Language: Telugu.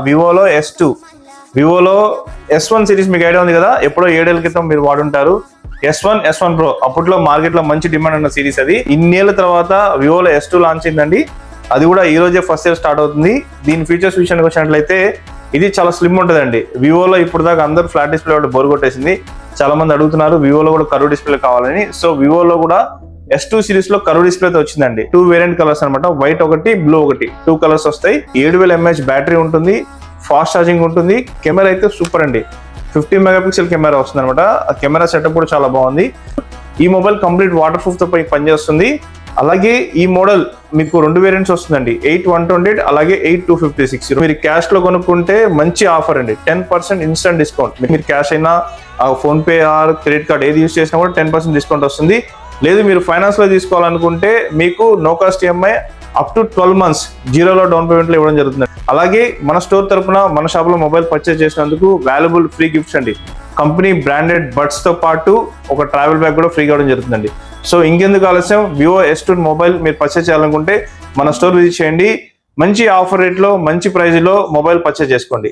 వివోలో S2, వివోలో S1 సిరీస్ మీకు ఐడియా ఉంది కదా, ఎప్పుడో 7 ఏళ్ల క్రితం మీరు వాడుంటారు. S1 Pro అప్పట్లో మార్కెట్ లో మంచి డిమాండ్ ఉన్న సిరీస్ అది. ఇన్నేళ్ల తర్వాత వివోలో S2 లాంచ్ అయిందండి. అది కూడా ఈ రోజే ఫస్ట్ ఇయర్ స్టార్ట్ అవుతుంది. దీని ఫీచర్స్ విషయానికి వచ్చినట్లయితే ఇది చాలా స్లిమ్ ఉంటుందండి. వివోలో ఇప్పుడు దాకా అందరూ ఫ్లాట్ డిస్ప్లే ఒకటి బోర్ కొట్టేసింది. చాలా మంది అడుగుతున్నారు వివోలో కూడా కర్వ్ డిస్ప్లే కావాలని. సో వివోలో కూడా S2 సిరీస్ లో కర్వ్ డిస్ప్లే తో వచ్చిందండి. 2 వేరియంట్ కలర్స్ అనమాట, వైట్ ఒకటి, బ్లూ ఒకటి, 2 కలర్స్ వస్తాయి. 7000 mAh బ్యాటరీ ఉంటుంది, ఫాస్ట్ ఛార్జింగ్ ఉంటుంది. కెమెరా అయితే సూపర్ అండి, 50 మెగాపిక్సెల్ కెమెరా వస్తుంది అనమాట. ఆ కెమెరా సెటప్ కూడా చాలా బాగుంది. ఈ మొబైల్ కంప్లీట్ వాటర్ ప్రూఫ్ తో పనిచేస్తుంది. అలాగే ఈ మోడల్ మీకు 2 వేరియంట్స్ వస్తుందండి, 8128 అలాగే 8256. మీరు క్యాష్ లో కొనుక్కుంటే మంచి ఆఫర్ అండి, 10% ఇన్స్టెంట్ డిస్కౌంట్. మీరు క్యాష్ అయినా phone pay or credit card ఏది యూస్ చేసినా కూడా 10% డిస్కౌంట్ వస్తుంది. లేదు మీరు ఫైనాన్స్ లో తీసుకోవాలనుకుంటే మీకు no cost EMI up to 12 months 0 down payment లో ఇవ్వడం జరుగుతుంది. అలాగే మన స్టోర్ తరపున మన షాప్ లో మొబైల్ పర్చేస్ చేసినందుకు వాల్యుబుల్ ఫ్రీ గిఫ్ట్స్ అండి. కంపెనీ బ్రాండెడ్ బడ్స్ తో పాటు ఒక ట్రావెల్ బ్యాగ్ కూడా ఫ్రీగా ఇవ్వడం జరుగుతుందండి. సో ఇంకెందుకు ఆలస్యం, వివో S2 మొబైల్ మీరు పర్చేస్ చేయాలనుకుంటే మన స్టోర్ విజిట్ చేయండి. మంచి ఆఫర్ రేట్ లో మంచి ప్రైస్ లో మొబైల్ పర్చేస్ చేసుకోండి.